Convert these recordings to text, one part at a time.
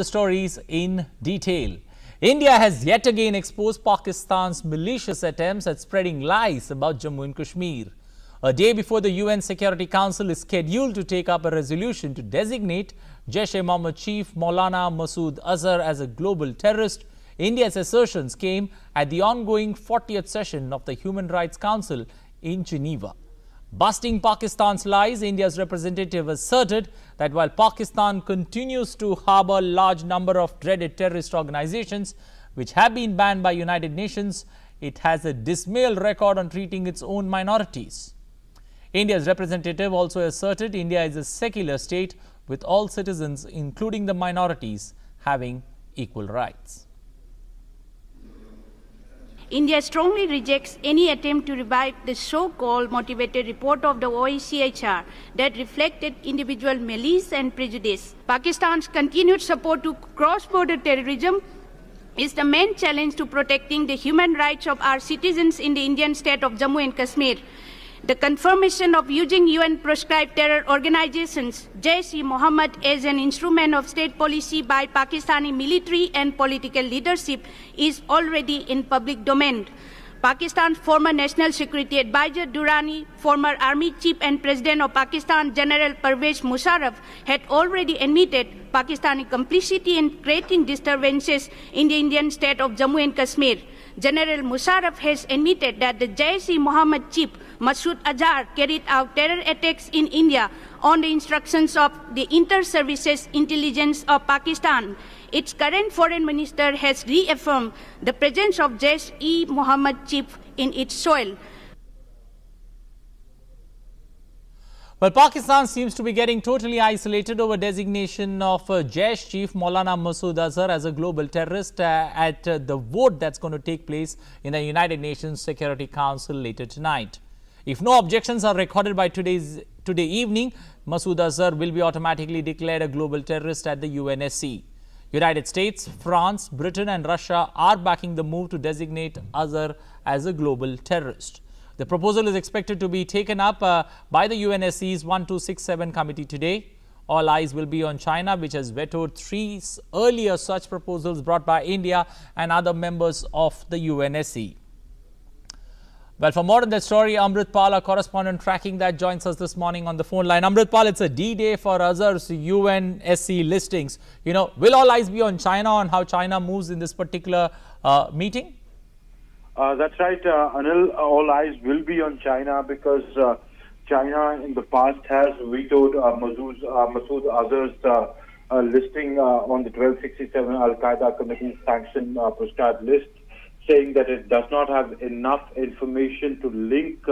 The stories in detail. India has yet again exposed Pakistan's malicious attempts at spreading lies about Jammu and Kashmir. A day before the UN Security Council is scheduled to take up a resolution to designate Jaish-e-Mohammed chief Maulana Masood Azhar as a global terrorist, India's assertions came at the ongoing 40th session of the Human Rights Council in Geneva. Busting Pakistan's lies, India's representative asserted that while Pakistan continues to harbor a large number of dreaded terrorist organizations which have been banned by United Nations, it has a dismal record on treating its own minorities. India's representative also asserted India is a secular state with all citizens, including the minorities, having equal rights. India strongly rejects any attempt to revive the so-called motivated report of the UNHRC that reflected individual malice and prejudice. Pakistan's continued support to cross-border terrorism is the main challenge to protecting the human rights of our citizens in the Indian state of Jammu and Kashmir. The confirmation of using UN-proscribed terror organizations, Jaish-e-Mohammed, as an instrument of state policy by Pakistani military and political leadership is already in public domain. Pakistan's former National Security Advisor Durrani, former Army Chief and President of Pakistan General Pervez Musharraf had already admitted Pakistani complicity in creating disturbances in the Indian state of Jammu and Kashmir. General Musharraf has admitted that the Jaish-e-Mohammed chief Masood Azhar carried out terror attacks in India on the instructions of the Inter-Services Intelligence of Pakistan. Its current foreign minister has reaffirmed the presence of Jaish-e-Mohammed chief in its soil. Well, Pakistan seems to be getting totally isolated over designation of Jaish chief Maulana Masood Azhar as a global terrorist at the vote that's going to take place in the United Nations Security Council later tonight. If no objections are recorded by today evening, Masood Azhar will be automatically declared a global terrorist at the UNHRC. United States, France, Britain and Russia are backing the move to designate Azhar as a global terrorist. The proposal is expected to be taken up by the UNHRC's 1267 committee today. All eyes will be on China, which has vetoed 3 earlier such proposals brought by India and other members of the UNHRC. Well, for more on that story, Amrit Pal, our correspondent tracking that, joins us this morning on the phone line. Amrit Pal, it's a D-Day for Azhar's UNHRC listings. You know, will all eyes be on China, on how China moves in this particular meeting? That's right, Anil. All eyes will be on China because China in the past has vetoed Masood Azhar's listing on the 1267 Al-Qaeda Committee sanctioned prescribed list, saying that it does not have enough information to link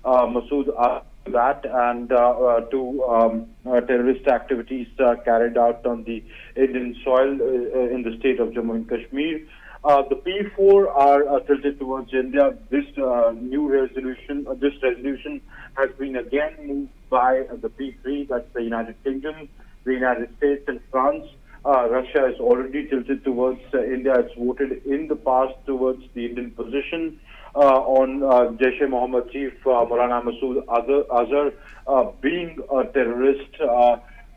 Masood Azhar to that and to terrorist activities carried out on the Indian soil in the state of Jammu and Kashmir. The P4 are tilted towards India. This this resolution has been again moved by the P3, that's the United Kingdom, the United States and France. Russia is already tilted towards India. It's voted in the past towards the Indian position on Jaish-e-Mohammed chief Maulana Masood Azhar being a terrorist.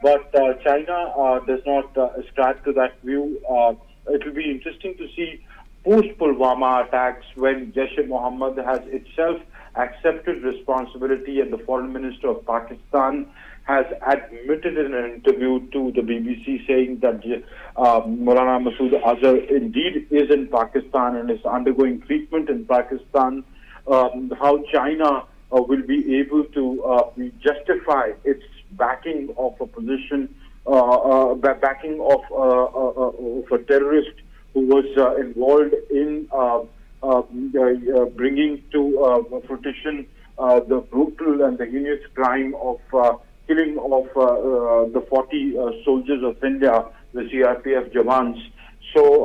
But China does not ascribe to that view. It will be interesting to see post-Pulwama attacks when Jaish-e-Mohammed has itself accepted responsibility, and the foreign minister of Pakistan has admitted in an interview to the BBC saying that Maulana Masood Azhar indeed is in Pakistan and is undergoing treatment in Pakistan. How China will be able to justify its backing of a position, backing of a terrorist who was involved in bringing to fruition the brutal and the heinous crime of killing of the 40 soldiers of India, the CRPF Jawans. So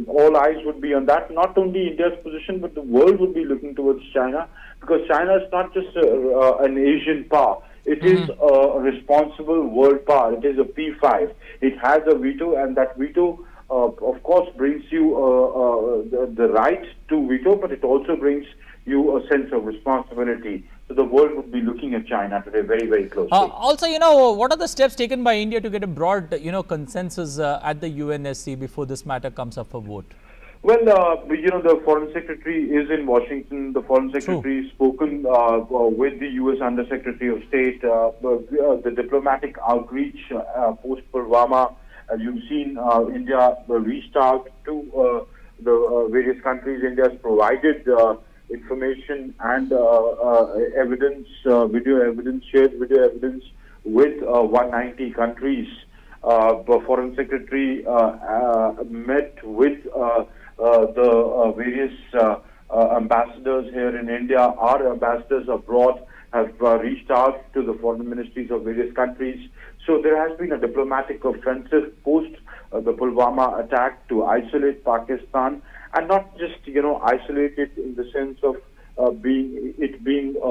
all eyes would be on that. Not only India's position, but the world would be looking towards China, because China is not just an Asian power. It is a responsible world power. It is a P5. It has a veto, and that veto, of course, brings you the right to veto, but it also brings you a sense of responsibility. So the world would be looking at China today very, very closely. Also, what are the steps taken by India to get a broad, consensus at the UNHRC before this matter comes up for vote? Well, the Foreign Secretary is in Washington. The Foreign Secretary has spoken with the U.S. Under Secretary of State. The diplomatic outreach post-Pulwama, as you've seen, India reached out to the various countries. India has provided information and evidence, video evidence, shared video evidence with 190 countries. The Foreign Secretary met with the various ambassadors here in India. Our ambassadors abroad have reached out to the foreign ministries of various countries. So there has been a diplomatic offensive post the Pulwama attack to isolate Pakistan, and not just isolate it in the sense of being a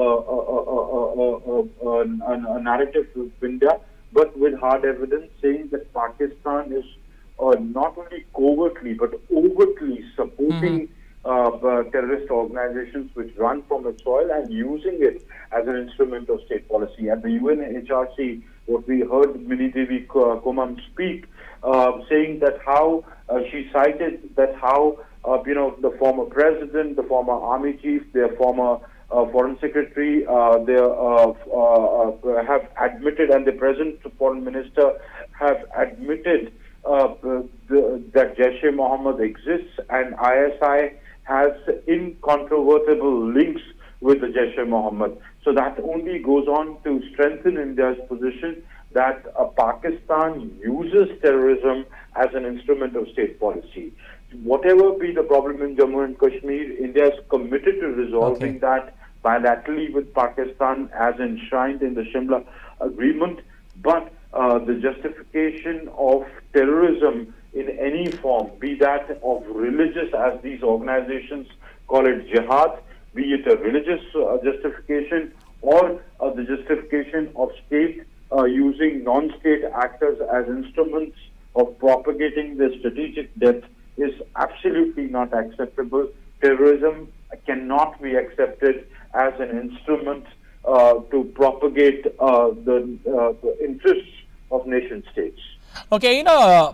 narrative of India, but with hard evidence saying that Pakistan is not only covertly but overtly supporting terrorist organizations which run from its soil and using it as an instrument of state policy. At the UNHRC, what we heard Mini Devi Kumam speak, saying that how she cited that how the former president, the former army chief, their former foreign secretary, they have admitted, and the present foreign minister have admitted that Jaish-e-Mohammed exists, and ISI has incontrovertible links with the Jaish-e-Mohammed. So that only goes on to strengthen India's position that Pakistan uses terrorism as an instrument of state policy. Whatever be the problem in Jammu and Kashmir, India is committed to resolving that bilaterally with Pakistan as enshrined in the Shimla Agreement. But the justification of terrorism in any form, be that of religious, as these organizations call it, jihad, be it a religious justification or the justification of state using non-state actors as instruments of propagating the strategic death, is absolutely not acceptable. Terrorism cannot be accepted as an instrument to propagate the interests of nation states. Okay,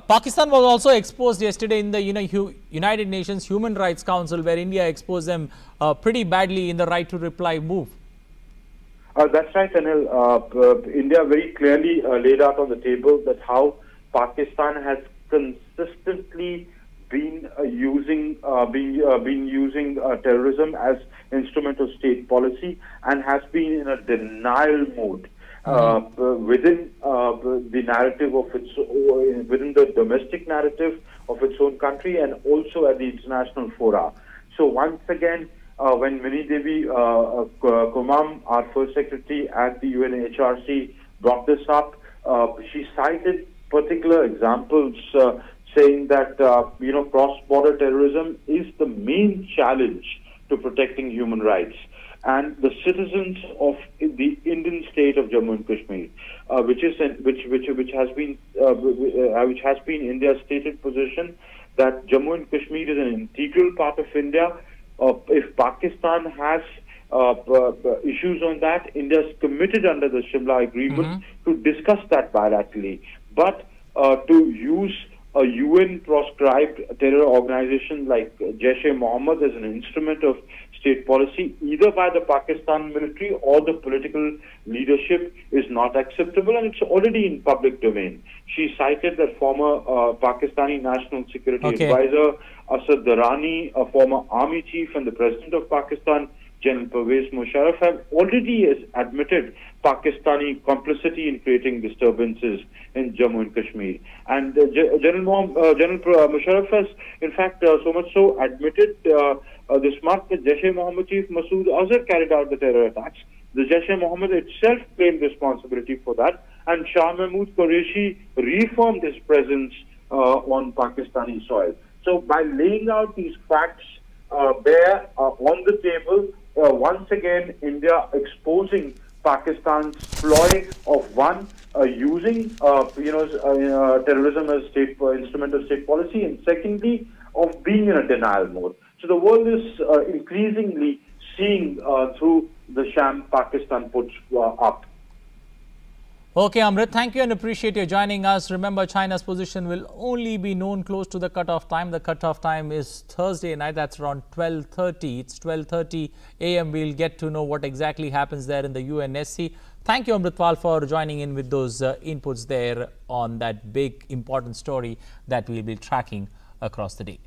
Pakistan was also exposed yesterday in the United Nations Human Rights Council, where India exposed them pretty badly in the right to reply move. That's right, Anil. India very clearly laid out on the table that how Pakistan has consistently been using terrorism as instrument of state policy and has been in a denial mode within the narrative of its within the domestic narrative of its own country and also at the international fora. So once again, when Mini Devi Kumam, our first secretary at the UNHRC, brought this up, she cited particular examples saying that cross-border terrorism is the main challenge to protecting human rights, and the citizens of the Indian state of Jammu and Kashmir, which has been India's stated position that Jammu and Kashmir is an integral part of India. If Pakistan has issues on that, India is committed under the Shimla Agreement to discuss that bilaterally. But to use a UN-proscribed terror organization like Jaish-e-Mohammed as an instrument of state policy, either by the Pakistan military or the political leadership, is not acceptable, and it's already in public domain. She cited that former Pakistani National Security Advisor Asad Darani, a former army chief, and the President of Pakistan, General Pervez Musharraf, have already admitted Pakistani complicity in creating disturbances in Jammu and Kashmir. And General Musharraf has, in fact, so much so admitted this month that Jaish-e-Mohammed chief Masood Azhar carried out the terror attacks. The Jaish-e-Mohammed itself claimed responsibility for that, and Shah Mahmood Qureshi reaffirmed his presence on Pakistani soil. So by laying out these facts bare on the table, once again, India exposing Pakistan's ploy of using terrorism as state instrument of state policy, and secondly, of being in a denial mode. So the world is increasingly seeing through the sham Pakistan puts up. Okay, Amrit, thank you and appreciate you joining us. Remember, China's position will only be known close to the cutoff time. The cutoff time is Thursday night. That's around 12:30. It's 12:30 a.m. We'll get to know what exactly happens there in the UNSC. Thank you, Amritpal, for joining in with those inputs there on that big, important story that we'll be tracking across the day.